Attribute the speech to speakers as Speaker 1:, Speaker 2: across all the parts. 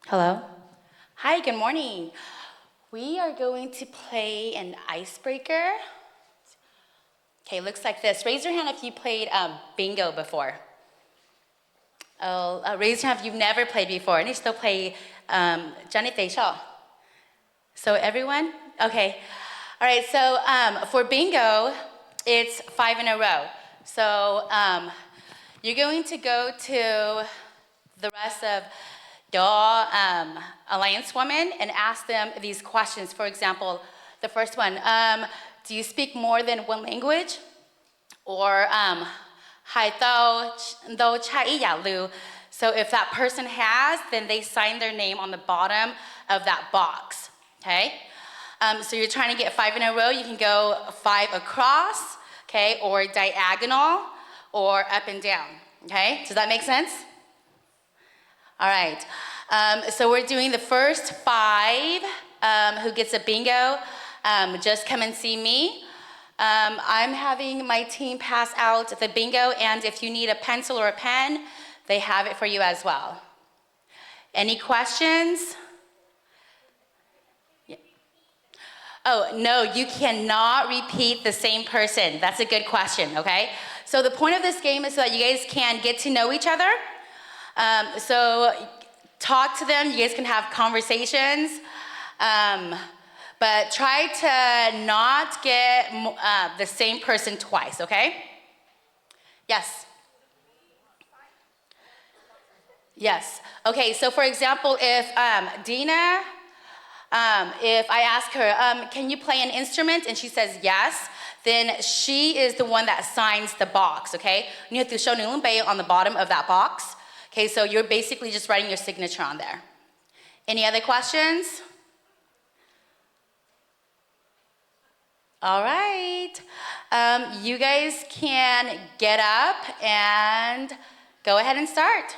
Speaker 1: Hello? Hi, good morning. We are going to play an icebreaker. Okay, looks like this. Raise your hand if you played bingo before. Oh, raise your hand if you've never played before. And you still play Johnny Teisha. So everyone? Okay. All right, so for bingo, it's 5 in a row. So you're going to go to the rest of your alliance women and ask them these questions. For example, the first one, do you speak more than one language? Or hai tao do chai ya lu. So if that person has, then they sign their name on the bottom of that box, okay? So you're trying to get 5 in a row, you can go 5 across, okay, or diagonal, or up and down, okay? Does that make sense? All right, so we're doing the first 5. Who gets a bingo, just come and see me. I'm having my team pass out the bingo, and if you need a pencil or a pen, they have it for you as well. Any questions? Yeah. Oh, no, you cannot repeat the same person. That's a good question, okay? So the point of this game is so that you guys can get to know each other. So talk to them, you guys can have conversations, but try to not get the same person twice, okay? Yes? Yes. Okay, so for example, if Dina, if I ask her, can you play an instrument? And she says yes, then she is the one that signs the box, okay? You have to show Nulumbe on the bottom of that box. Okay, so you're basically just writing your signature on there. Any other questions? All right. You guys can get up and go ahead and start.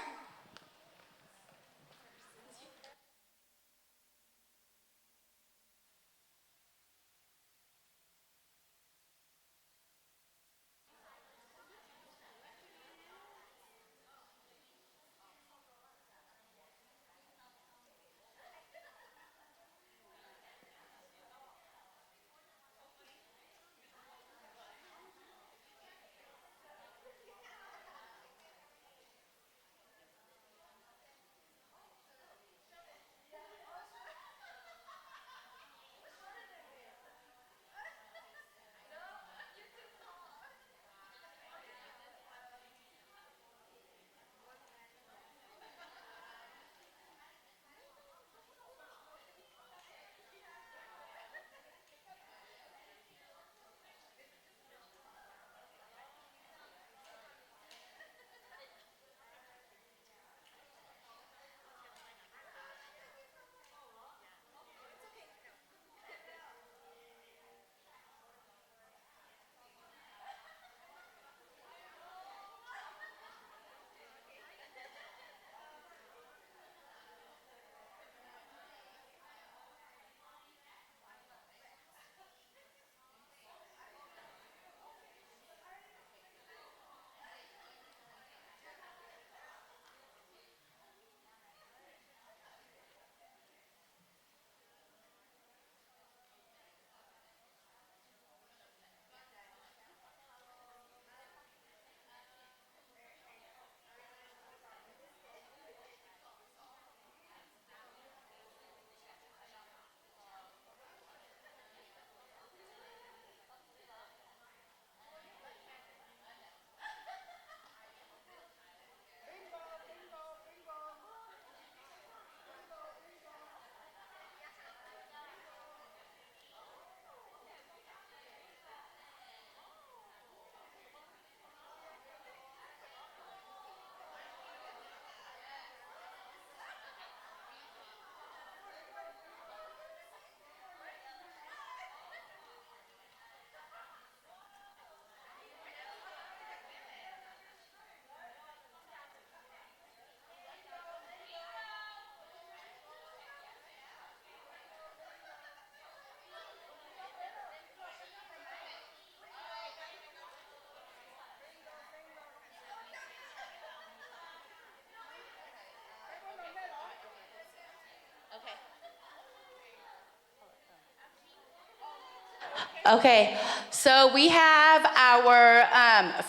Speaker 1: Okay, so we have our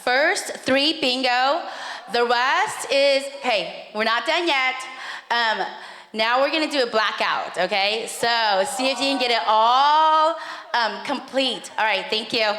Speaker 1: first 3 bingo. The rest is, hey, we're not done yet. Now we're gonna do a blackout, okay? So see if you can get it all complete. All right, thank you.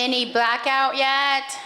Speaker 1: Any blackout yet?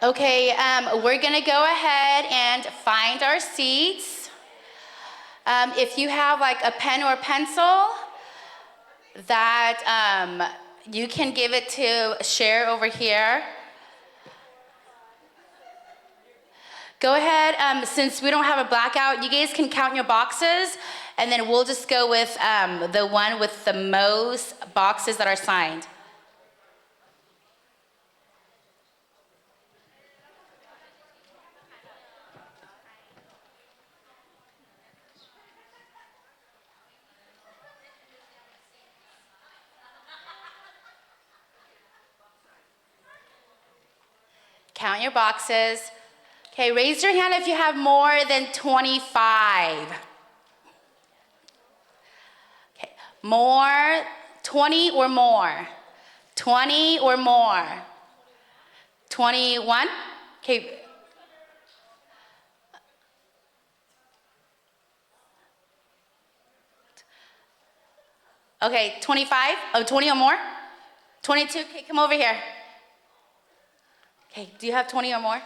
Speaker 1: Okay, we're gonna go ahead and find our seats. If you have like a pen or pencil, that you can give it to Cher over here. Go ahead, since we don't have a blackout, you guys can count your boxes, and then we'll just go with the one with the most boxes that are signed. Count your boxes. Okay, raise your hand if you have more than 25. Okay, more, 20 or more. 20 or more. 21? Okay. Okay, 25? Oh, 20 or more? 22? Okay, come over here. Okay, do you have 20 or more?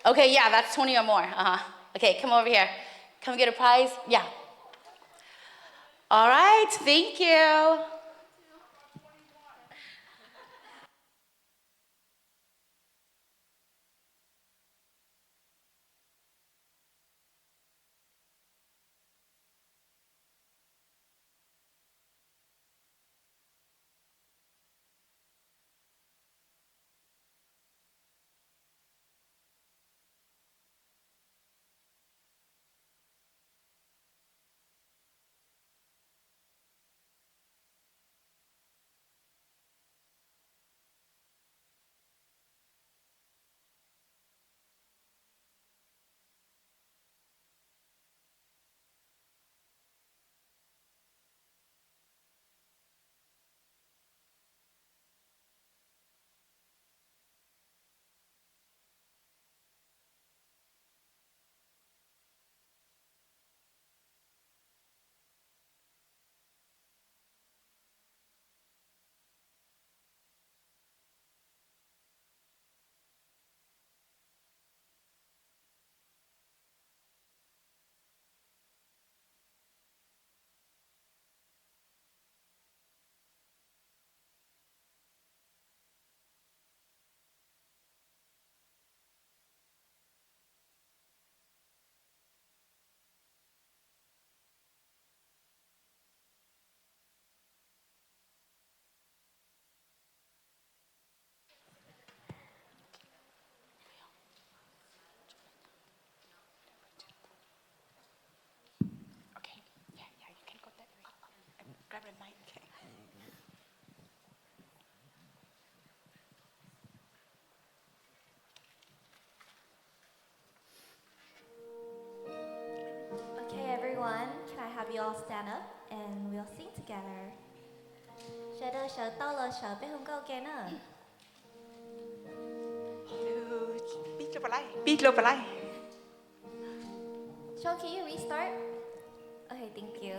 Speaker 1: Okay, yeah, that's 20 or more. Okay, come over here. Come get a prize? Yeah. All right, thank you. Okay, yeah, you can go that way. Grab a mic. Okay.
Speaker 2: Okay, everyone, can I have you all stand up and we'll sing together? Chờ đợi sợ to lờ sợ bé không câu kia nữa. Sean, can you restart? Okay, thank you.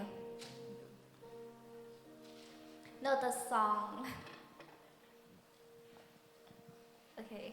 Speaker 2: No, the song. Okay.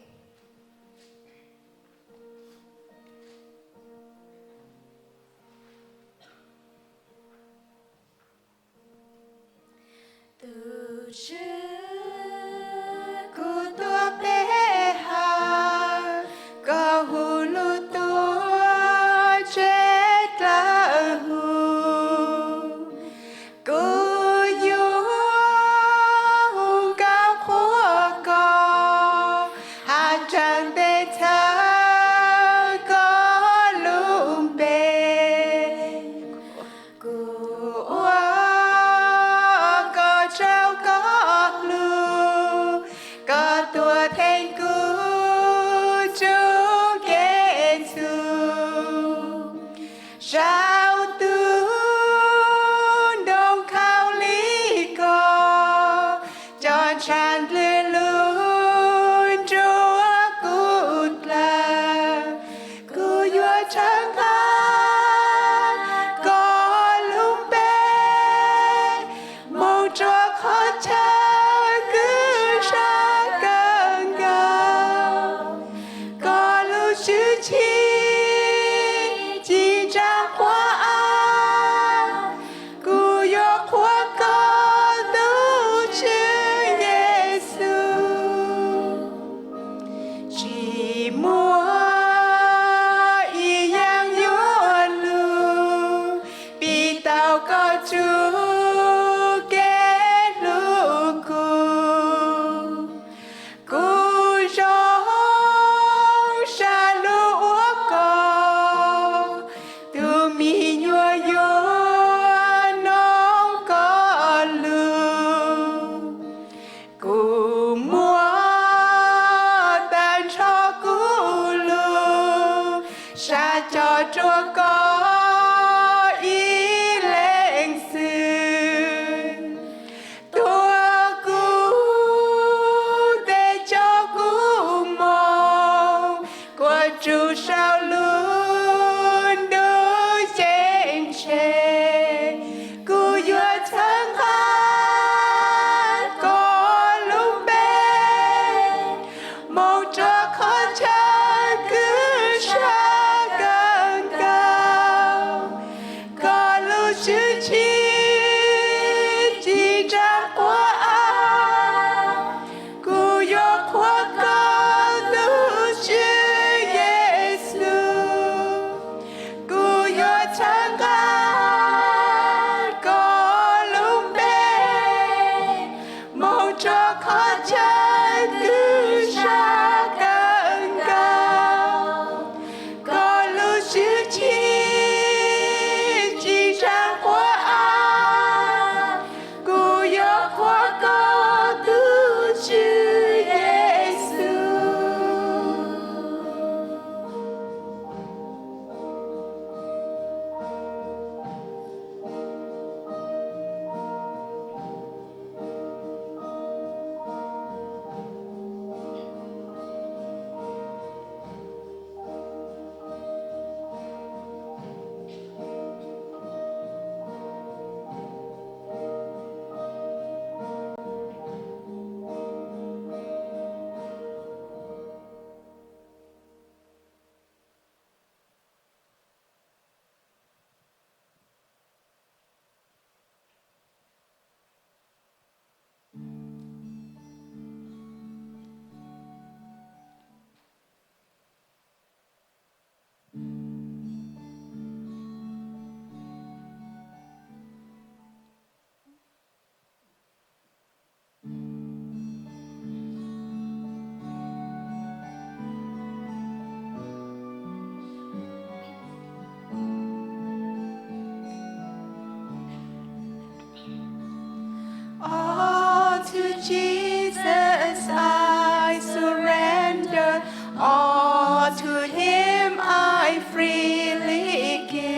Speaker 3: All to Jesus I surrender, all to Him I freely give.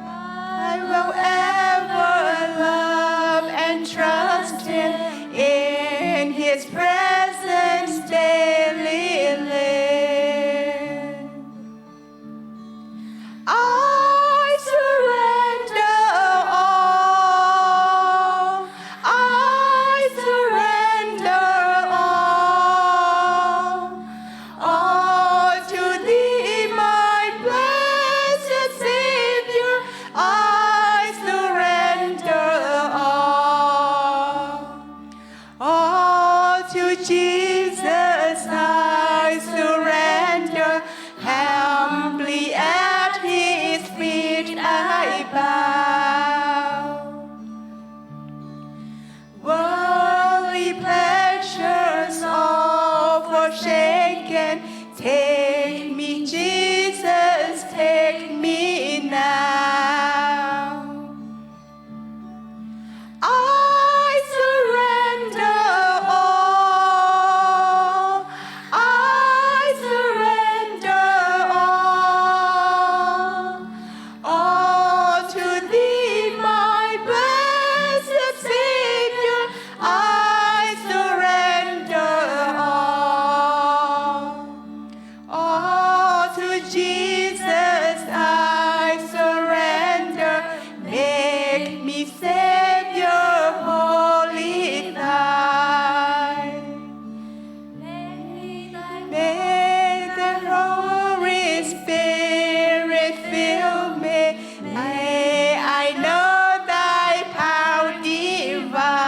Speaker 3: I will ever love and trust Him, in His presence daily live. I surrender all. I surrender all to Thee, my blessed Savior. I surrender all to Jesus. I surrender humbly at His feet I bow. Worldly pleasures all forsaken, take me, Jesus, take me now. I surrender all. I surrender all to Thee, my blessed Savior. I surrender all to Jesus. I surrender. Make me Savior, wholly Thine. May the Holy Spirit fill me. May I know Thy power divine.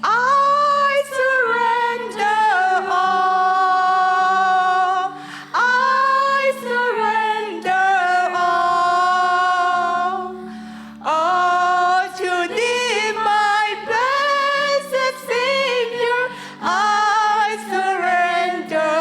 Speaker 3: I surrender all. I surrender all to Thee, my blessed Savior. I surrender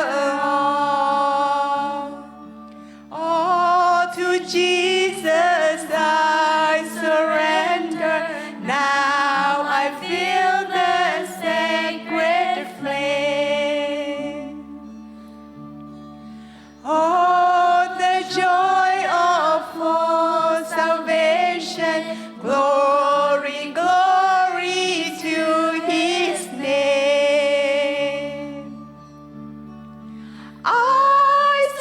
Speaker 3: all to Jesus. I surrender. Now I feel the sacred flame. Oh, the joy of full salvation. Glory, glory to His name. I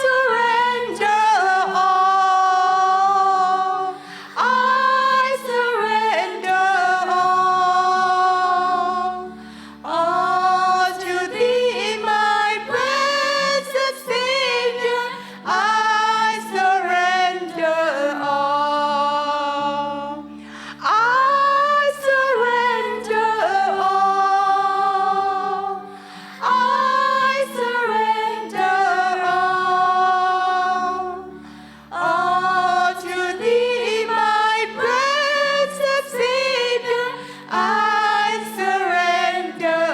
Speaker 3: surrender all. I surrender all to Thee, my blessed Savior. I surrender all. I surrender all. I surrender all to Thee, my blessed Savior. I surrender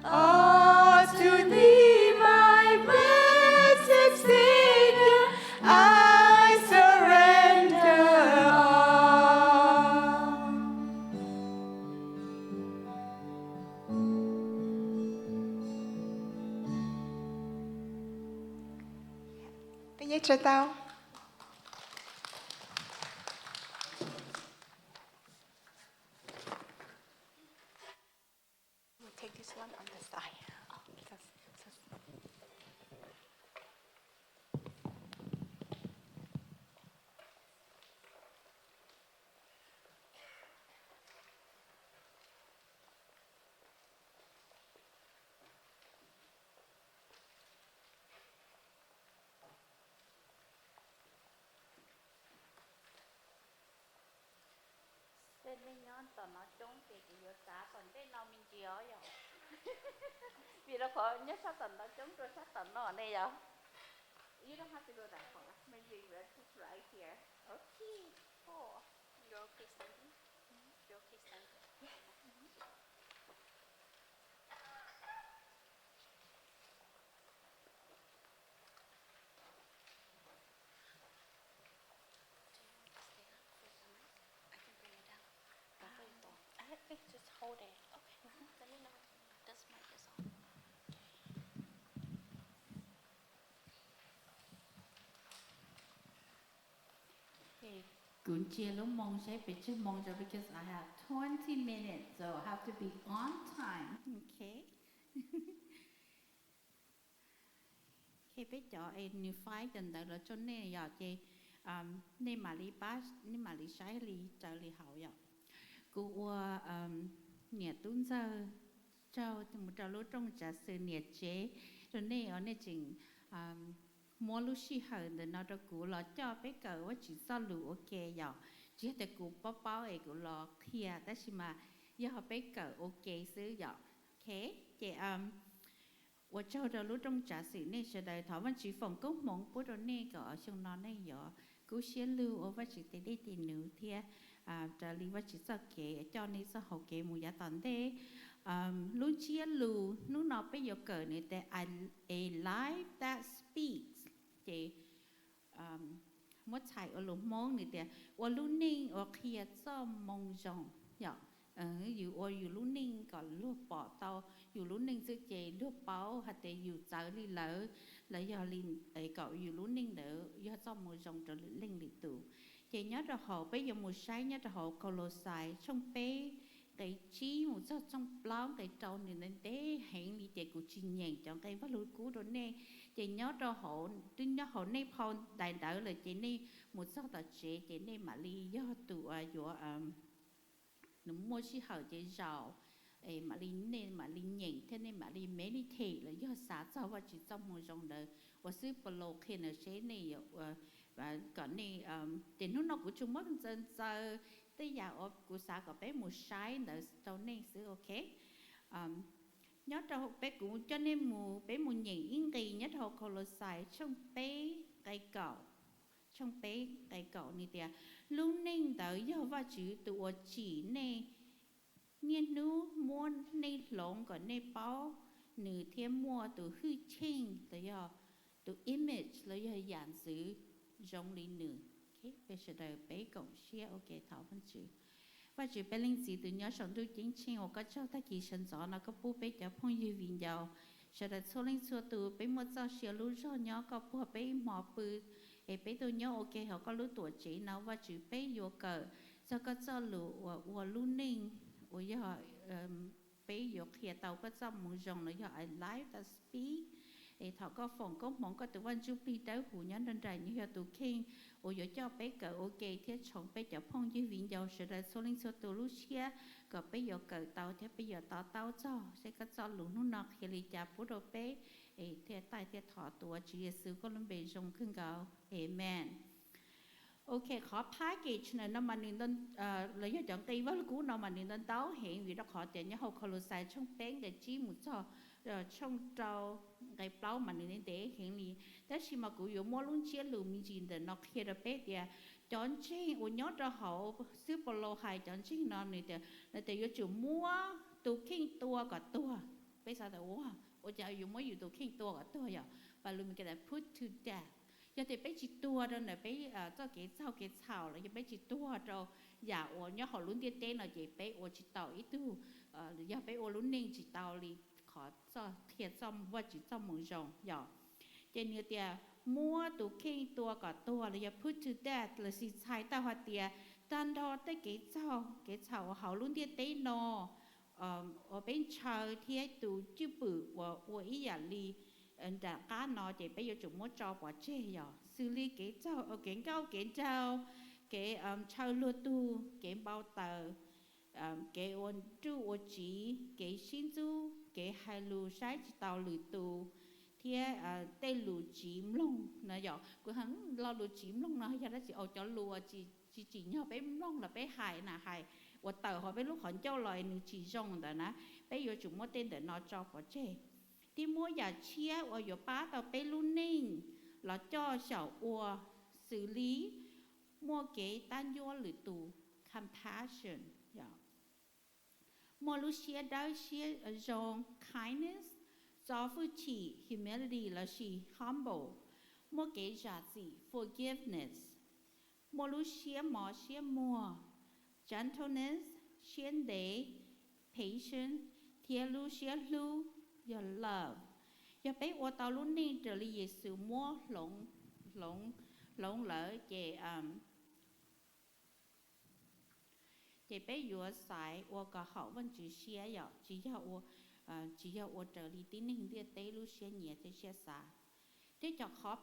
Speaker 3: all to Thee, my blessed Savior. I surrender all. เป็นยังไงเต้า Take this one on the side.
Speaker 4: Tên mình nhon tỏ nó trông thì chỉ yếu giá còn tên nào mình chỉ ở rồi vì nó có nhất sát tận nó trông rồi sát tận nó ở đây rồi. You don't have to go that far. Maybe we're just right here. Okay. Oh. You're okay standing? You're okay standing? Yes. Cũng chia lúc mong sẽ bị chứ mong cho because I have 20 minutes, so I have to be on time. Okay. Khi biết cho em new fight dần dần rồi cho nên giờ chị nên mà lý bác nên mà lý sai lý trở lý hậu vậy. Cô nhà tuấn giờ cho một trò lúc trong trả sự nhiệt chế rồi nên ở nơi chừng mua lúc xí hơn để nó cho cụ lo cho bé cỡว่าchỉ sao lù ok vậy chỉ để cụ bao bao ấy cụ lo Qhia đó xí mà giờ bé cỡ ok xứ vậy ok chị 我照着路中假使那时代台湾主phòng公蒙不着那个像那那有古些路我ว่า只得的牛贴จะรีว่า只จะเกcho nên sẽ họcเกมูยาตอนเดluôn chia lu lúc nào bây giờ cỡ nàyแต่ a life that speaks chị mất chạy ở lũng mong nàyแต่ว่าลูนิ่งว่าเคลียร์ซ่อมมองจงอย่างอยู่lúc ninh còn lúc bỏ tàuอยู่lúc ninh sức chế lúc báo hạt đểอยู่trái đi lỡ lấy do linh ấy cậuอยู่lúc ninh đỡ do cho một dòng trở linh lịch tụ chế nhớ ra họ bây giờ một sai nhớ ra họ Colossians trong bé cái chi một số trong bao cái trâu này nên thế hẹn đi chế của chuyên nhàng chọn cái vắt lối cũ đó nè chế nhớ ra họ tin nhớ họ nè phong đại đỡ là chế nè một số tờ chế nè mà li do tụ do nó mua xí hở chế giàu mà linh nên mà linh nhện thế nên mà linh meditate là do xã giao và chỉ trong một dòng đời và sư polo khi nó sẽ này và còn này thì nó của Trung Quốc dân giờ tới giờ ở của xã có bé một sai nữa sau này sẽ ok nhớ đâu bé cũng cho nên mù bé một nhện yên kỳ nhất hồ Colossians trong bé cây cậu trong bé cái cậu này thì lúc ninh tới giờ và chữ tụi chỉ này nghiên cứu mua này lồng còn này bao nửa thêm mua từ hư trình tới giờ từ image lấy giờ dạng sự giống lý nửa okay bây giờ đời bé cậu share ok thảo văn chữ và chữ bé linh gì từ nhớ sống tôi chính trình hoặc có cho ta kỳ sinh gió nó có bố bé cho phong như viên giàu giờ đời số linh số từ bé một giờ share lúc rồi nhớ có bố bé mò bự bé tôi nhớ ok họ có lứa tuổi chỉ nào và chữ bé vô cờ cho có cho lũ và lũ ninh và giờ bé vô kia tàu có cho một dòng là giờ live that speak thọ có phòng có món có từ văn chú pi tới hủ nhắn đơn trải như tụ kinh và giờ cho bé cờ ok thế chọn bé cho phong dưới viện giàu sẽ là số linh số từ lũ xia có bé vô cờ tàu thế bây giờ tàu cho sẽ có cho lũ nó nọ khi đi chả bố đồ bé thế tại thế thọ tuổi chỉ Giêsu có lần bé dùng khinh gạo amen ok khó package này nó mà nên đơn lấy cho chọn tay với cú nó mà nên đơn táo hiện vì nó khó tiền nhớ học Colossians trong bé để chỉ một cho trong trâu cái bao mà nên để hiện lý thế khi mà cú dùng mua luôn chia lùm mình chỉ để nó kia được bé thì chọn chi của nhớ cho họ sư polo hay chọn chi nó này thì yêu chủ mua tụ kinh tua cả tua bây giờ là wow我就用乜嘢到傾多個多呀，把裏面嘅人 put to death， 有啲俾住多咗呢，俾即係幾吵啦，又俾住多咗，呀我有學輪啲啲呢，亦俾我知道一度，又俾我輪寧知道哩，可即係針或者針冇用呀，即係啲mua到傾多個多啦，又 put to death 啦是猜到話啲，但到得幾吵，學輪啲啲呢。ở bên trời thì tụ chữ bự của ý giả li đã cá nó thì bây giờ chúng muốn cho quả chè rồi xử lý cái trâu ở cái cao cái trâu cái trâu lúa tu cái bao tờ cái ôn chú ôn chỉ cái xin chú cái hai lúa sai chỉ tàu lúa tu thì tây lúa chìm lông nó rồi của hắn lo lúa chìm lông nó giờ đó chỉ ở cho lúa chỉ nhau bé lông là bé hại nè hại我到后边路很久来你去用的呢，被有怎么点的拿照过去，啲么也切我有把到被路宁，了叫小我xử lý，么给担忧里度 compassion 呀，么路些到些用 kindness， 造福气 humility 了是 humble， 么给啥子 forgiveness， 么路些么些么。gentleness, 谦卑 patience, 贴路些路 your love. 要俾我到路呢这里耶稣摸龙了嘅 chỉ bé vừa sai và cả họ vẫn chỉ xe rồi chỉ要我这里的那点对路些年这些啥，这就khó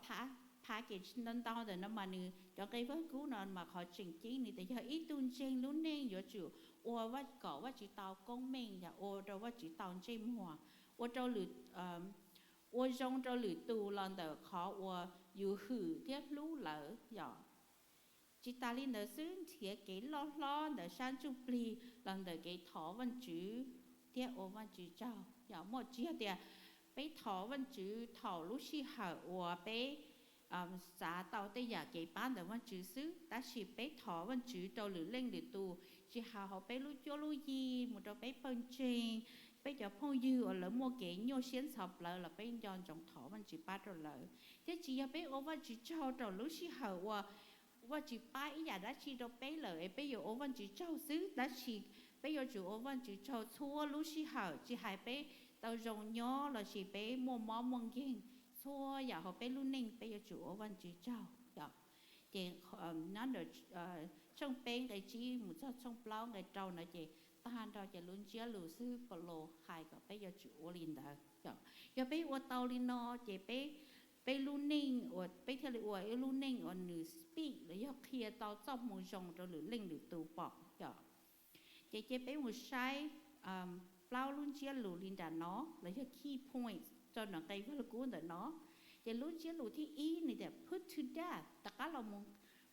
Speaker 4: phá cái nên đau de nó mà nữ cho cái vợ cũ nó mà khó chỉnh chính này thì ít tuần trên lúc nên giờ chủ ô vắt cỏ vắt chỉ tàu công mình ya ô đâu vắt chỉ tàu trên hòa ô đâu lử ô trong đâu lử tù lần đầu khó ô dù hử tiếp lú lỡ ya chỉ ta lên đầu xứ thì cái lo đầu sang chụp ly lần đầu cái thỏ văn chữ tiếp ô văn chữ trao ya một chia thì bé thỏ văn chữ thỏ lúc xí hở ô bé xã tàu tây giả cái bán được văn chữ xứ đã chỉ bé thỏ văn chữ đầu lử lên lử tù chỉ họ bé lúc cho lúc gì một đầu bé phân trên bé cho phong dư ở lỡ mua cái nhau xiên sập lỡ là bé chọn trong thỏ văn chữ ba đầu lỡ thế chỉ bé ô văn chữ trao đầu lúc xí hở và chỉ ba ý giả đã chỉ đầu bé lỡ bé giờ ô văn chữ trao xứ đã chỉ bé giờ chủ ô văn chữ trao xua lúc xí hở chỉ hai bé tàu rồng nhỏ là chỉ bé mua mỏ mong kinh xua giả họ bé luôn ninh bé giờ chủ ô văn chữ trao dạ thì nó được trong bên cái chi một số trong bao cái trâu này chị ta han trâu chị luôn chia lù sư bờ lô hai cái bé giờ chủ ô linh đó giờ bé ô tàu linh nó chị bé luôn ninh ô bé theo lịch ô luôn ninh ô nữ speak là do kia tàu trong một dòng rồi lử linh lử tù bỏ chị bé một sai bao luôn chia lù linh đã nó là do key point cho nó cái với cú để nó chị luôn chia lù thì ý này để put to death tất cả là một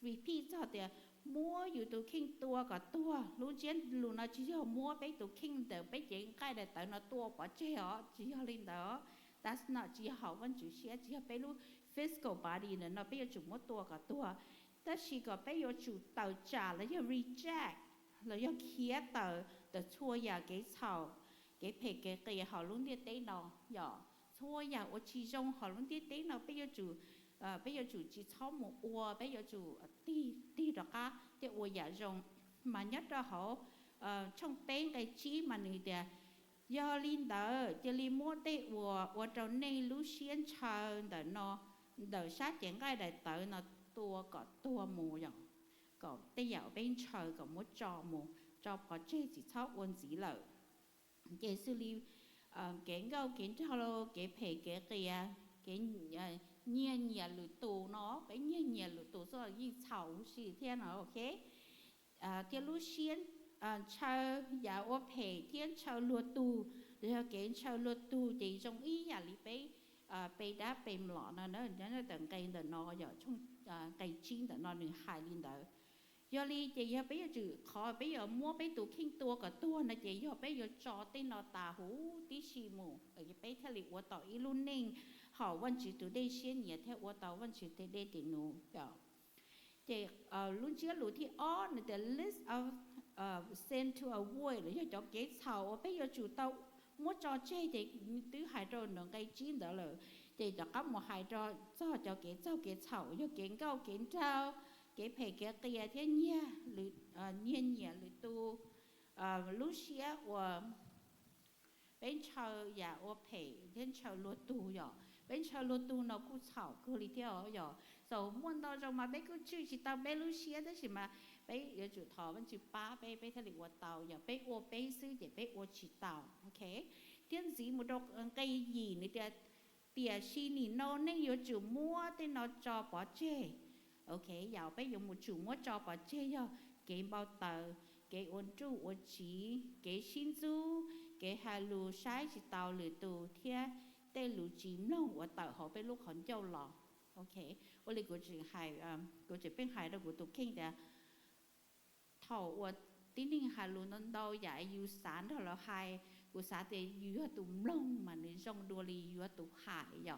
Speaker 4: repeat cho thì muaอยู่ตัว king ตัวกับตัวรู้เช่นรู้นะchỉ có mua béตัว king แต่bé chỉ cái để tới nó ตัว bỏ chơi ó chỉ có linh đó that's not chỉ họ vẫn chỉ xe chỉ bé lúc physical body này nó bé chủ mua ตัว กับตัวแต่chỉ có bé有主导trả là有 reject là有 kia tờ chua ya cái chảo cái phê cái họ luôn đi tới nó nhỏ chua ya ở chỉ trong họ luôn đi tới nó bây giờ chủ chỉ sau một ua bây giờ chủ đi đó cả thì ua giả rồng mà nhất là họ trong bên cái chi mà người ta do linh đỡ cho linh mua tê ua trong này lú xiên chờ đỡ nó đỡ sát những cái đại tử nó tua mù rồi có tê dạo bên chờ có một trò mù trò có chơi chỉ sau uốn gì lợ cái xử lý cái gạo cái thalo cái phê cái kia cái nhẹ lử tù nó cái nhẹ lử tù rồi như chảo xì thế nào ok thì lúc xiên chờ giả ô phê thiên chờ lừa tù rồi cái chờ lừa tù chỉ trong ý giả lý bé đá bé lọ nó tận cây nó giờ trong cây chín nó đừng hại lên đó giờ li chỉ giờ bây giờ khó bây giờ mua bây tụ kinh tua cả tua này chỉ giờ bây giờ cho tên nó tà hú tí xì mù ở cái bây theo lịch của tàu y luôn ninh họ vẫn chỉ tụ đây xuyên nhẹ theo của tàu vẫn chỉ tới đây tiền nụ đó thì luôn chưa lũ thì on the list of send to avoid là cho cái sầu bây giờ chủ tàu mua cho chơi thì tứ hai trò nó cái chín đó là thì cho các một hai trò cho cái sầu cho cái cao cái trao cái phê cái kia thế nhẹ lử nhẹ lử tu lúc xưa và bên chờ giả ô phê bên chờ lúa tu rồi bên chờ lúa tu nó cũng xảo cứ đi theo rồi rồi muốn đó rồi mà bên cứ chữ chỉ tao bên lúc xưa đó chỉ mà bên giờ chủ thọ bên chữ ba bên theo lịch của tàu giờ bên ô bên xứ để bên ô chỉ tàu ok thiên gì một đôi cây gì nữa tiệt xí nỉ nó nên giờ chủ mua tên nó cho bỏ chơi ok giờ bây giờ một chủ mua cho bỏ chơi rồi cái bao tờ cái ôn tru ôn chỉ cái xin du cái hai lù sai chỉ tàu lử tù thia tên lù chìm lông ở tàu họ bên lúc họ châu lò ok ô lì của chị hải của chị bên hải đó của tụ kinh đã thầu ở tín linh hải lù nó đâu giải yu sản đó là hai của xã thì yu tụ lông mà nên trong đua lì yu tụ hải rồi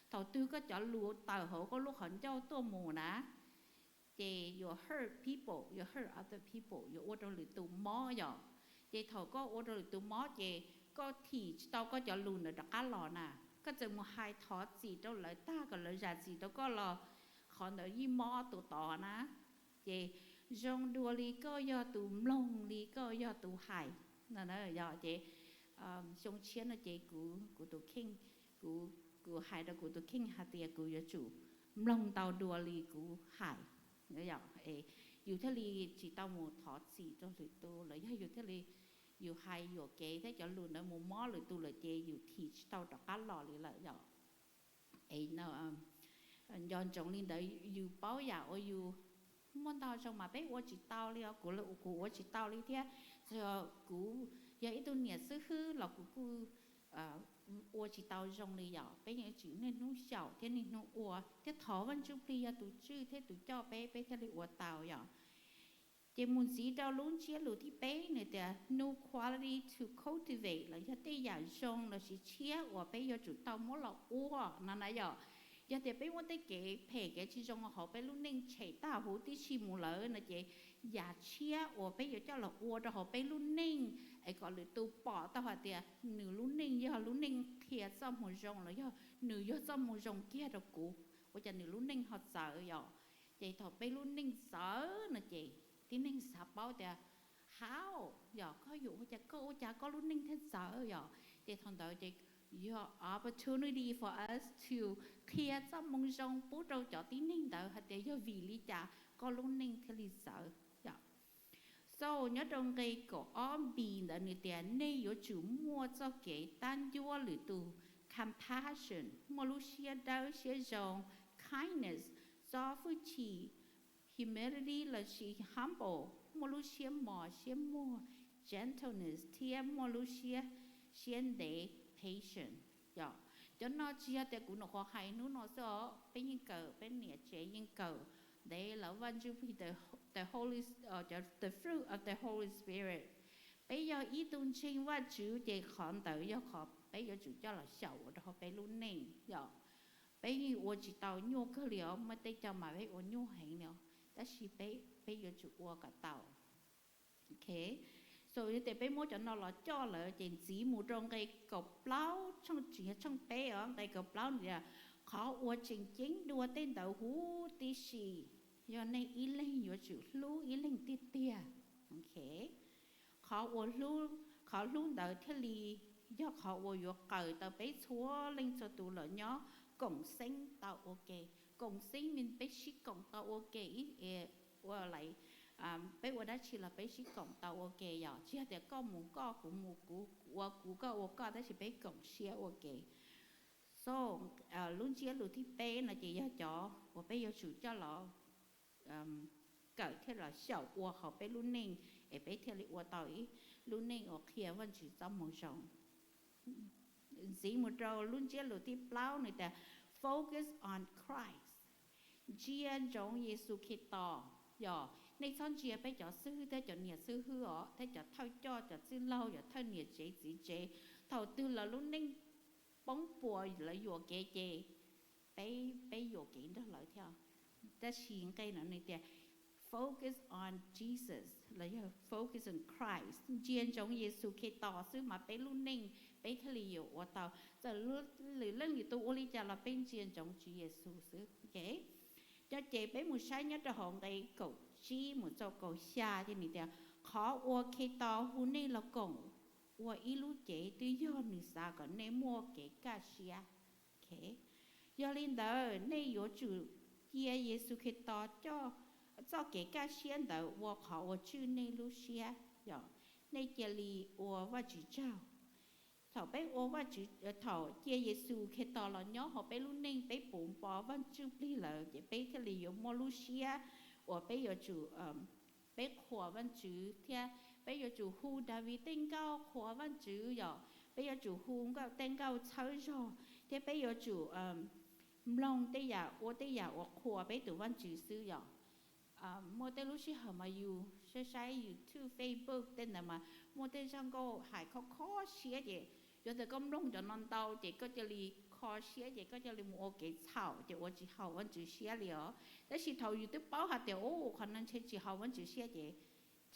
Speaker 4: thầu tư có cho lù tàu họ có lúc họ châu tô mù ná thì you hurt people, you hurt other people, you order lử tụ mó rồi thì thầu có order lử tụ mó thì có thì tao có cho lùn ở đặc lò nè có chừng một hai thọ gì đâu lại ta còn lại ra gì đâu có lò họ nói như mó tụ tỏ ná thì trong đua lý có do tụ lông lý có do tụ hải là nó giờ thì trong chiến là chị của tụ kinh của hải đó của tụ kinh hạt tiền của chủ lông tàu đua lý của hải nó giờ อยู่ทะเลจีตาหมูถอดสีจนหรือตัวเลยอยู่ทะเลอยู่ไฮอยู่เก๋ถ้าจะหลุดนะหมูม้อหรือตัวเลยเจอยู่ทีเตาตะกันหล่อหรือละหยอกไอ้เนาะย้อนจงลินเดอยู่เป้าอยากอยู่món tao trong mà bé uo chỉ tao li của là của uo chỉ tao li thế giờ của vậy tôi nhớ sư hư là của uo chỉ tao trong li giờ bé nhớ chữ nên nó xảo thế nên nó uo thế thọ văn chụp li tụi chữ thế tụi cho bé thế li uo tao giờ chỉ muốn gì tao luôn chia lụt thì bé này thì no quality to cultivate là cho tây giả trong là chỉ chia uo bé giờ chữ tao muốn là uo nó nói giờ giờ thì bé muốn tới cái phê cái chỉ trong họ bé luôn nên chạy ta hú tí chi mù lỡ là chị giả chia ở bé giờ cho là uo cho họ bé luôn nên ấy gọi là tu bỏ ta họ thì nửa luôn nên giờ luôn nên kia xong một rong là giờ nửa giờ xong một rong kia rồi cụ ở cho nửa luôn nên họ sợ giờ chị thọ bé luôn nên sợ là chị tí nên sợ bao thì háo giờ có dụ cho cô cha có luôn nên thế sợ giờ chị thằng đó chị your opportunity for us to clear some mong trong bố trâu cho tí ninh đỡ hạt để do vì lý trả có luôn ninh thế lý sợ so nhớ trong cái cổ ôm bì là người tiền này có chủ mua cho cái tan dua lử tù compassion mua lúc xia đau xia rong kindness do phước chỉ humility là chỉ humble mua lúc xia mò xia mua gentleness thiêm mua lúc xia để patient, dạ, cho nó chia để cũng nó khó hay nó sợ bên những cờ bên nhẹ chế những cờ để là văn chữ thì the Holy the fruit of the Holy Spirit bây giờ ý tôn chính và chữ để khẩn tới giờ khó bây giờ chữ cho là sầu đó bây luôn nên dạ bây giờ tôi chỉ tàu nhô cái liệu mà để cho mà bây giờ nhô hành liệu đó là bây giờ chữ tôi cả tàu, ok rồi thì bé mua cho nó là cho là chuyện chỉ một trong cái cột báo trong chuyện trong bé ở cái cột báo này khó uo chính chính đua tên đầu hú tí xì do này ý lên nhiều chữ lú ý lên tí tia ok khó uo lú khó lú đầu thế li do khó uo uo cởi tàu bé chúa lên cho tụ lợi nhó cổng sinh tàu ok cổng sinh mình bé xí cổng tàu ok ý uo lại bây giờ đã chỉ là bây chỉ cộng tàu ok rồi chỉ là có một có cũng một cú có đó chỉ bây cộng xe ok so luôn chia luôn thì bây là chỉ cho và bây giờ chủ cho nó cởi theo là sầu của họ bây luôn nên để bây theo là của tàu luôn nên ở kia vẫn chỉ trong một rộng chỉ một rộng luôn chia luôn thì bao này ta focus on Christ chia giống Giêsu Kitô giờในช่องเชียไปจอดซื้อได้จอดเนี่ยซื้อหื้อได้จอดเท่าจอดจอดซื้อเหล้าจอดเท่าเนี่ยเจ๊จีเจ๊เท่าตื่นแล้วลุ้นนิ่งป้องปัวแล้วอยู่เก๋เจ๊ไปอยู่เก๋ได้เลยเท่าแต่สิ่งใกล้นั้นเนี่ย focus on Jesus แล้วอย่า focus on Christ เจียนจงเยซูคริสต์ต่อซื้อมาไปลุ้นนิ่งไปทะเลอยู่ว่าเท่าจะหรือเรื่องอยู่ตัวอุลิจาเราเป็นเจียนจงจีเยซูซื้อเก๋cho chị bé một sai nhất là hòn đây cầu chi một cho cầu xa thì mình khó qua khi to hôm nay là cổng qua ít lúc chị tự do người xa còn nên mua cái cá xa ok do linh đó nay có chủ kia Giêsu Kitô cho cái cá xa đó qua khó qua chữ nay lúc xa rồi nay kia li qua và chữ chào thọ bé ô và chữ thọ chia Giêsu khi tỏ là nhớ họ bé luôn nên bé bụng bò vẫn chưa đi là để bé thế là有 Malaysia và bé有chủ bé khỏa vẫn chữ theo bé有chủ hu David tên cao khỏa vẫn chữ rồi bé有chủ hu cao tên cao chơi rồi thế bé有chủ long tây giả ô tây giả ô khỏa bé tự vẫn chữ sư rồi mua tên lúc xí hở mà you sai YouTube Facebook tên là mà mua tên sang cô hải khó xía vậy giờ thì công long cho non tàu thì có cho li khó xía vậy có cho li mua cái thảo thì tôi chỉ học vẫn chỉ xía liền đó chỉ thầu YouTube báo hạt thì khả năng chỉ học vẫn chỉ xía vậy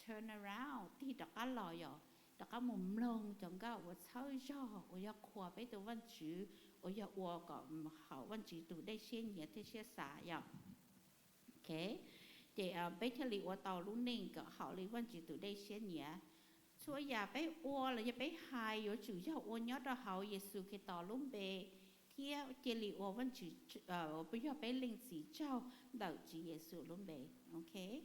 Speaker 4: turn around thì đặt cái lò rồi đặt cái mồm long chẳng có tôi chơi cho tôi要khoa bây giờ vẫn chỉ tôi要我搞好vẫn chỉ từ đây xía nhẹ thì xía xả rồi ok thì bây giờ li tôi tàu luôn nên có họ li vẫn chỉ từ đây xía nhẹ所以呀，被我了也被害有主要我鸟的好耶稣给到龙背，天这里我们我不要被领子照导致耶稣龙背 ，OK？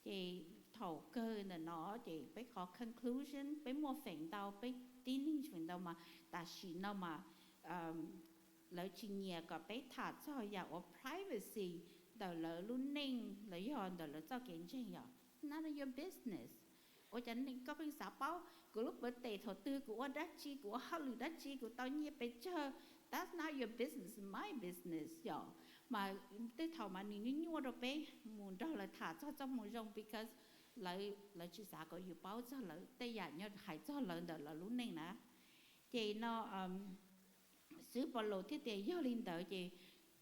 Speaker 4: chị thầu cơ là nó chị phải có conclusion phải mua phèn đâu phải tin ninh phèn đâu mà ta chỉ nó mà lỡ chị nhà có phải thả cho nhà ở privacy đầu lỡ luôn ninh lỡ hòn đầu lỡ cho kiện chuyện nhở none of your business ở chân nên có phải xã báo của lúc bữa tệ thổ tư của đắc chi của họ lừa đắc chi của tao nhẹ phải chơi that's not your business my business nhở mà tới thầu mà mình nhua đâu bé muốn đâu là thả cho trong một rong because lại chỉ xã có yêu báo cho lại tây giả nhớ hãy cho lại đó là lúc này nè chị nó xứ bao lô thiết để do linh đỡ chị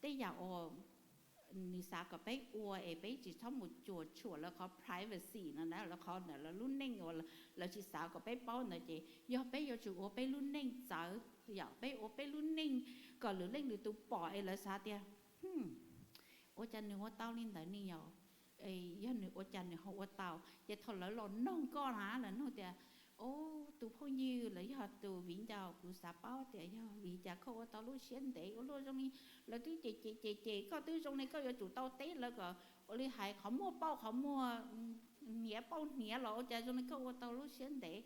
Speaker 4: tây giả ô ni xã có bé ô ấy bé chỉ trong một chùa là có privacy nó là có là lúc này là chỉ xã có bé bao nữa chị do bé do chủ ô bé lúc này sợ giờ bé ô bé lúc này còn lúc này tụ bỏ ấy là sao tiền ô chân nữa ô tao linh đỡ ni nhiều ấy do nữa ô chân nữa họ ô tao vậy thôi lỡ lộn nông con hả là nó thì ô tụ phong như là do tụ vĩnh đào tụ xã báo thì do vì cha không ô tao lúc xuyên để ô lúc trong này là thứ chị có thứ trong này có do chủ tao té là có ô li hại không mua bao không mua nhẹ bao nhẹ lộ cha trong này có ô tao lúc xuyên để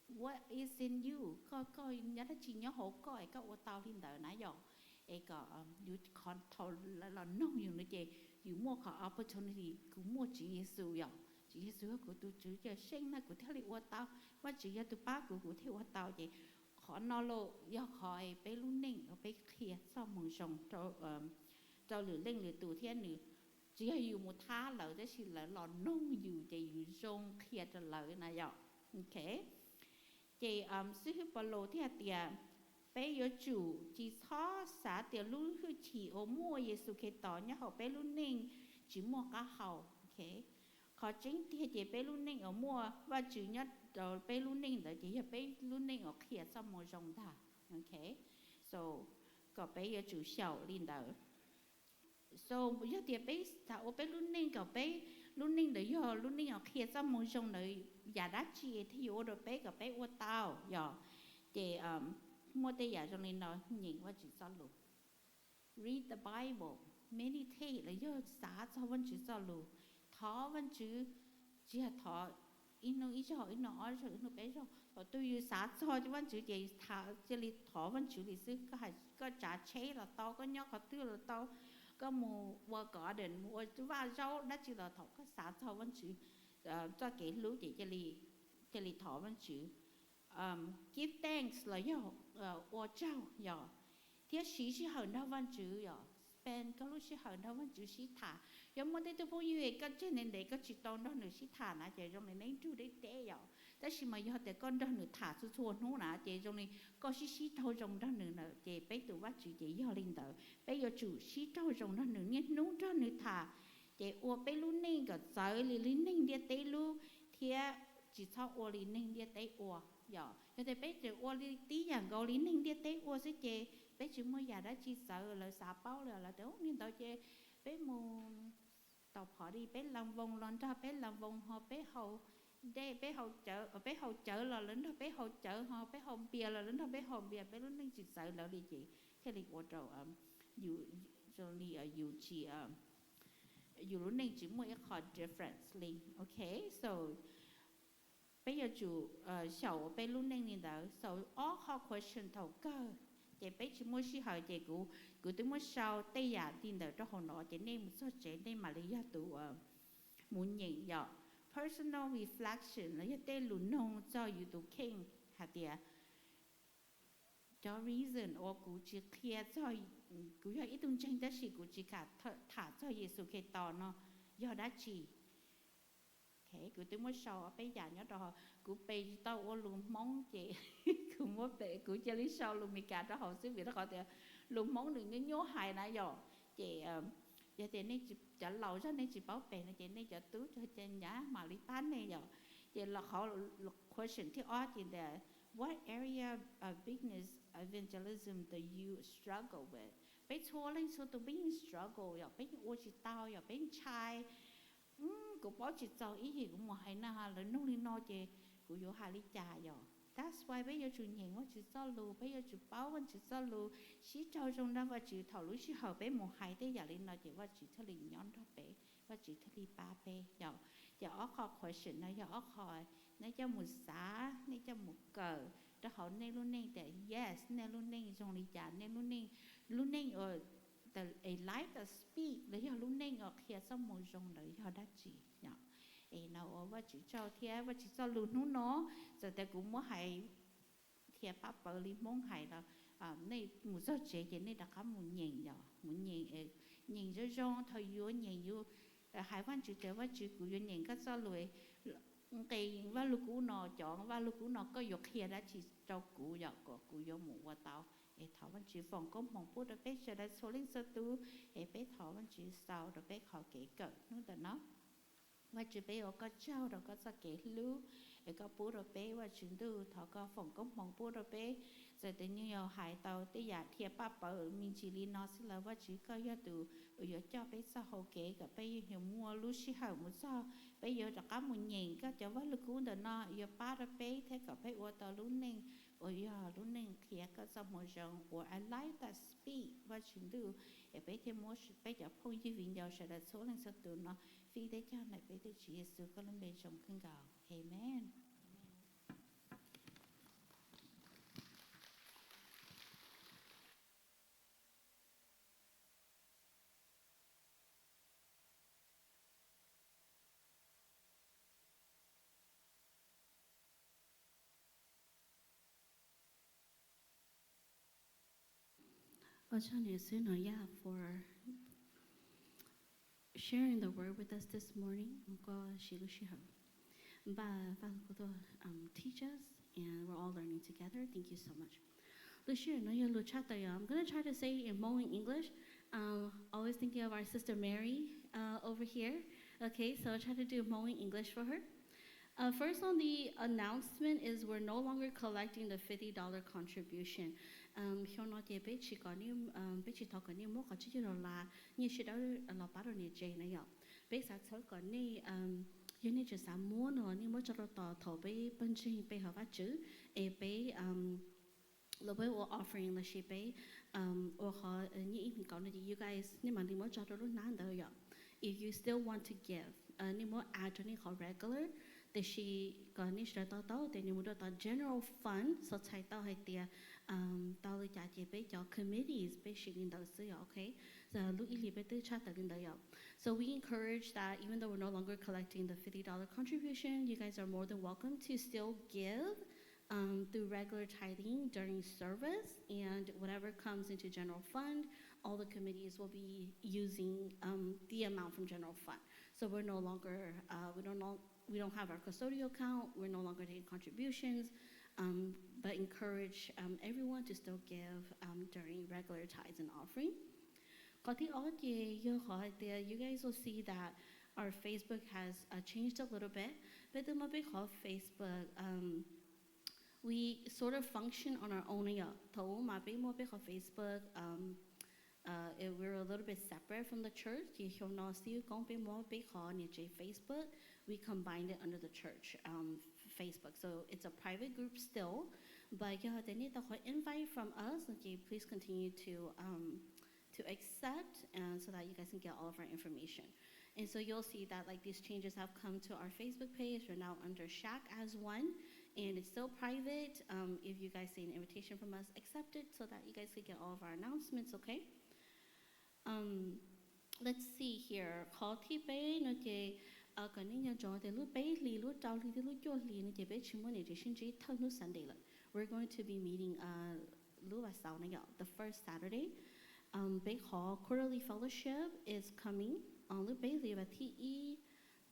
Speaker 4: what is in you có nhớ đó chỉ nhớ hộ coi có ô tao linh đỡ nãy giờ ấy có you control là nông nhiều nữa chị you mua có opportunity cũng mua chỉ Giêsu vậy chỉ Giêsu của tôi chữ cho sinh na của theo lịch qua tao mà chỉ cho tôi bác của theo qua tao vậy khó nó lộ do khỏi bé luôn ninh ở bé kia sau mừng sòng cho lửa lên lửa tù thiên nữa chỉ làอยู่một thá lợi đó chỉ là lò nôngอยู่จะอยู่ทรงเคลียร์จะเลยนะยอโอเคchị sư hữu bảo lộ thì tiệt bé yếu chủ chỉ khó xã tiệt luôn hữu chỉ ở mua Giêsu cái tỏ nhá họ bé luôn ninh chỉ mua cá hậu ok khó chính thì chị bé luôn ninh ở mua và chủ nhất rồi bé luôn ninh để chị bé luôn ninh ở kia xong một dòng ta ok so có bé yếu chủ sầu linh đạo so bây giờ thì bé thảo bé luôn ninh có bé luôn ninh để giờ luôn ninh ở kia xong một dòng này giả đắt chi thì yếu rồi bé có bé ô tao giờ chị mua tay giả cho nên nó nhìn qua chữ sao luôn read the Bible meditate là do xã cho văn chữ sao luôn thọ văn chữ chỉ là thọ in nó ít cho ít nó rồi nó bé rồi và tôi yêu xã cho văn chữ gì thọ chỉ là thọ văn chữ lịch sử có trả chế là to có nhóc có tư là to có mùa qua cỏ đền mùa và rau đó chỉ là thọ có xã cho văn chữ cho cái lúa chỉ là thọ văn chữ give thanks là do ô trao do thế sĩ hậu nào văn chữ do spend có lúc sĩ hậu nào văn chữ sĩ thả giống như tôi phụ như vậy có trên nền để có chỉ tông đó nữa sĩ thả nãy giờ trong này nấy chú đấy té doแต่สิมาย่อแต่ก้อนด้านหนึ่งถาดส่วนนู้นนะเจตรงนี้ก็ชี้เท่าตรงด้านหนึ่งนะเจไปตัวว่าจุเจย่อลินเตอร์ไปย่อจุชี้เท่าตรงด้านหนึ่งเนี่ยนู้นด้านหนึ่งถาเจอวไปลุ้นนิ่งก็ใจลิ้นนิ่งเดียเตลูเทียchỉ cho ôลิ้นนิ่งเดียเตอวย่อแต่ไปเจอôลิ้นตีอย่างเกาลิ้นนิ่งเดียเตอวสิเจไปจุเมื่อยาได้ชีเสือเลยสาเป้าเลยแล้วเดี๋ยวนี่ตัวเจไปมูต่อพอดีไปลำวงลอนท่าไปลำวงหอไปเขาđây bé hậu chợ là lính thôi bé hậu chợ họ bé hậu bìa là lính thôi bé hậu bìa bé lính chỉ sợ là đi chị thế thì qua đầu you only you chỉ you lúc này chỉ một cái differently okay so bây giờ chủ sầu bé lúc này nhìn đó so all her question thầu cơ chị bé chỉ muốn suy hỏi chị cụ tôi muốn sau tây giả tin đó cho họ nói chị nên một số chị nên mà lý do tụ muốn nhìn giờ personal reflection là tên lùn nông cho you to king hạt địa cho reason or cụ chỉ kia cho cụ cho ít tung tranh đó chỉ cụ chỉ cả thả cho Giêsu cái tỏ nó do đã chỉ thế cụ tôi muốn sau bây giờ nhớ đó cụ bây tao ô lùn móng chị cụ muốn về cụ chỉ lý sau lùn mì cả đó họ xứ việc đó họ thì lùn móng đừng nhớ hại nãy giờ chị giờ thì nên chỉ trả lâu cho nên chỉ bảo vệ này chỉ nên trả túi cho trên nhà mà lý tán này giờ thì là họ question thì ở thì là what area of business evangelism that you struggle with bây giờ lên số tụi mình struggle giờ bây giờ ô chỉ tao giờ bây chai cũng bảo chỉ tao ý gì cũng mà hay na là nông đi no chị cũng vô hai lý trà giờ that's why bây giờ chủ nhận quá chỉ cho lù bây giờ chủ báo vẫn chỉ cho lù xí trâu trong đó và chỉ thảo lúa xí hở bé một hai thế giờ lên nói chỉ và chỉ thali nhón đó bé và chỉ thali ba bé giờ giờ ở kho question nó giờ ở kho nó cho một xã nó cho một cờ đó họ nên luôn nên để yes nên luôn nên trong lý giải nên luôn nên ở the a life that speak lấy họ luôn nên ở kia xong một trong đấy họ đã chỉ nhở ấy nào ở và chỉ cho thế và chỉ cho luôn nó rồi ta cũng muốn hay thì bác bảo lý mong hay là này một số chế chế này đã có một nhìn nhở một nhìn cho rong thời yếu nhìn yếu hải quan chữ tế và chữ của nhìn các số lưỡi cái và lúc cũ nó chọn và lúc cũ nó có dục kia đã chỉ cho cũ giờ có cũ yếu một qua tàu để thảo văn chữ phòng có mong bút được biết sẽ đã số linh số tu để biết thảo văn chữ sau được biết họ kỹ cỡ nó là nó và chỉ biết có trao rồi có sao kỹ lưu để có bút rồi biết và chứng từ thọ có phòng có mong bút rồi biết rồi tự nhiên nhiều hải tàu tới giả thiệp bắp ở mình chỉ li nó sẽ là và chỉ có giờ từ ở giờ cho biết sao hậu kỹ cả bây giờ mua lúc xí hậu một sao bây giờ đã có một nhìn có cho với lực cũ đó nó giờ ba rồi biết thế cả biết ở tàu lúc nên ở giờ lúc nên kia có sao một rong or I like that speak và chứng từ để biết thêm một biết giờ phong như viên giờ sẽ là số lần số từ nó vì thế cho này biết Chúa Giêsu có lên bên trong kinh cầu Amen. For sharing the word with us this morning. Teach us, and we're all learning together. Thank you so much. I'm going to try to say it in Hmong English. Always thinking of our sister Mary over here. Okay, so I'll try to do Hmong English for her. First on the announcement is we're no longer collecting the $50 contribution. Hôm nay thì bé chỉ có niệm bé chỉ thọ có niệm một cái chữ là như sẽ đó là bắt đầu niệm chơi này ạ. Bé sẽ thọ có niệm như này chỉ sáng mua nó niệm một cho nó tỏ thọ bé bên trên bé học chữ. Bé lúc bé offering là chỉ bé or họ như mình có nói you guys niệm mà niệm một cho nó nán đâu ạ. If you still want to give, niệm một add cho niệm họ regular. Thì she có những sự tao thì những một general fund so chạy tao hay tiệt tao lấy trả tiền cho committees bây giờ linh đạo sử okay so lúc ý bây giờ chat linh đạo so we encourage that even though we're no longer collecting the $50 contribution you guys are more than welcome to still give through regular tithing during service and whatever comes into general fund all the committees will be using the amount from general fund so we're no longer we don't have our custodial account. We're no longer taking contributions, but encourage everyone to still give during regular tithes and offering. You guys will see that our Facebook has changed a little bit. But the Facebook, we sort of function on our own. Facebook. We're a little bit separate from the church. Facebook, we combined it under the church Facebook. So it's a private group still, but they need the invite from us. Please continue to accept, and so that you guys can get all of our information. And so you'll see that like these changes have come to our Facebook page. We're now under Shack as one, and it's still private. If you guys see an invitation from us, accept it so that you guys can get all of our announcements. Okay. Let's see here. Call Tipe no je cái này cho để lúc bé lì lúc trâu lì lúc cho lì nó je bé chúng mình để xin chỉ thâu nó Sunday là. We're going to be meeting lúc vào sau này the first Saturday. Bé họ quarterly fellowship is coming. Lúc bé lì và thi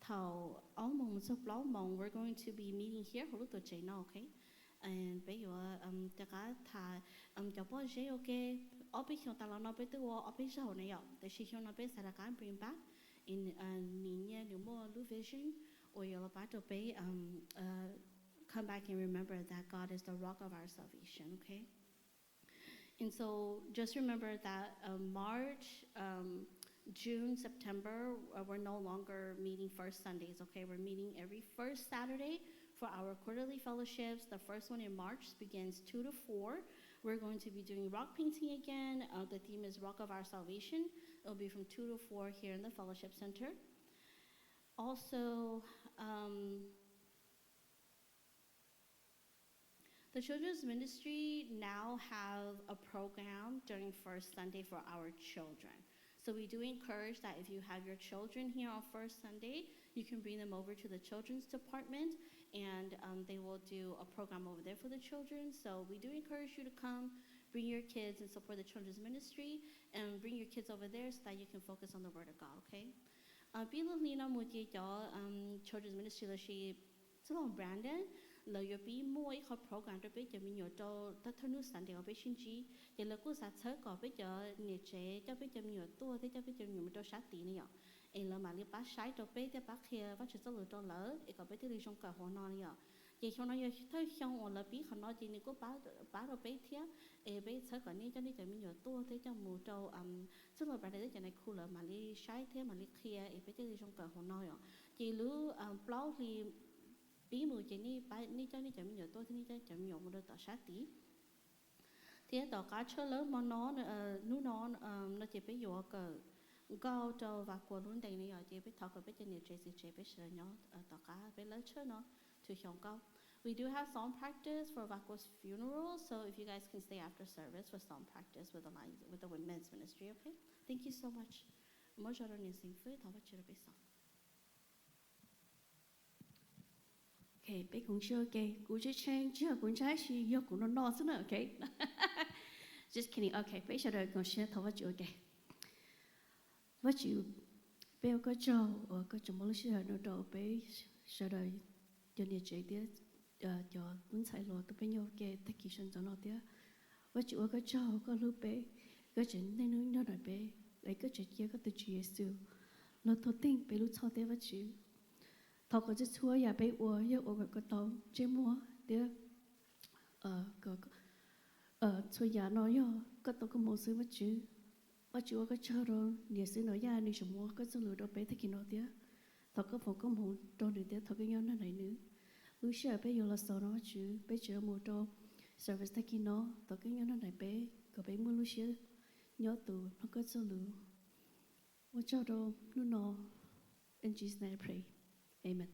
Speaker 4: thầu áo mông sắp láo mông. We're going to be meeting here lúc tổ chức nó okay. And bây giờ tất cả thà cho bố dễ okay. Ở bên trong tao nó bên tôi ở bên sau này để khi nó bên sẽ là cái bring back in niña new more new vision or you'll about to be come back and remember that God is the rock of our salvation. Okay. And so just remember that March, June, September, we're no longer meeting first Sundays. Okay, we're meeting every first Saturday for our quarterly fellowships. The first one in March begins 2 to 4. We're going to be doing rock painting again. The theme is Rock of Our Salvation. It'll be from 2 to 4 here in the Fellowship Center.
Speaker 5: Also, the children's ministry now have a program during First Sunday for our children. So we do encourage that if you have your children here on First Sunday, you can bring them over to the children's department, and they will do a program over there for the children. So we do encourage you to come, bring your kids and support the children's ministry, and bring your kids over there so that you can focus on the Word of God, okay? Bilo Nina Muti children's ministry là she Brandon là your be more a program to be your minor to the new Sunday of Asian G, the local satire of your Neej, the bit of your door, the bit of your to Shatina. In La Mali Bash Shite of Bay the back here, what is a little low, a competition Honoria. Ye Honoria young or La Bee, not in go bad of Bay here, a bay circle need to mean your door, take a moto, Solo Brandon and a cooler Mali Shite, Mali Qhia, a petition Honoria. Ye Lu Blowly. Bí mùi chỉ ní bài ní cho ní chấm nhiều tôi thì ní cho chấm nhiều một đôi tỏ sát tí thì tỏ cá chơi lớn mà nó nó chỉ biết dụ cờ cao trâu và quần luôn đây này ở chỉ biết thọ cờ biết cho nhiều trẻ chỉ biết sợ nhỏ tỏ cá biết lớn chơi nó từ xong cao. We do have song practice for Vaco's funeral, so if you guys can stay after service for song practice with the women's ministry, okay? Thank you so much. Mỗi giờ rồi nhìn sinh phơi thọ bắt chơi biết song. Okay, bé cũng chưa okay. Cú chưa change chưa cũng trái gì yêu cũng nó nữa, okay? Just kidding. Okay, bé sẽ đợi còn sẽ thấu vắt okay. Vắt chịu bé có cho mỗi lúc nó đầu bé sẽ đợi cho nhiều chuyện tiếc cho muốn xài lọ tụi bé nhau cái tất kỳ sinh cho nó tiếc. Vắt chịu có lúc bé có chuyện nên nó đợi bé lấy cái chuyện kia có từ Chúa Giêsu. Nó thốt tiếng bé lúc sau tiếc vắt chịu. Thọ có chỉ chúa ya bé ua ya ua cái tàu chế mua để chúa ya nói yo cái tàu có một sự vật chữ cái chờ rồi nhiều sự nói ya đi mua cái số lượng đó bé thấy kia nó tiếc thọ có phòng có một đồ để tiếc thọ cái nhau nó này nữa lúc xưa bé yo là sau nó chữ bé chữ một đồ service thấy kia nó thọ cái nhau nó này bé có bé mua lúc xưa nhớ tụ nó có số lượng vật chờ đồ nó in Jesus name I pray. Amen.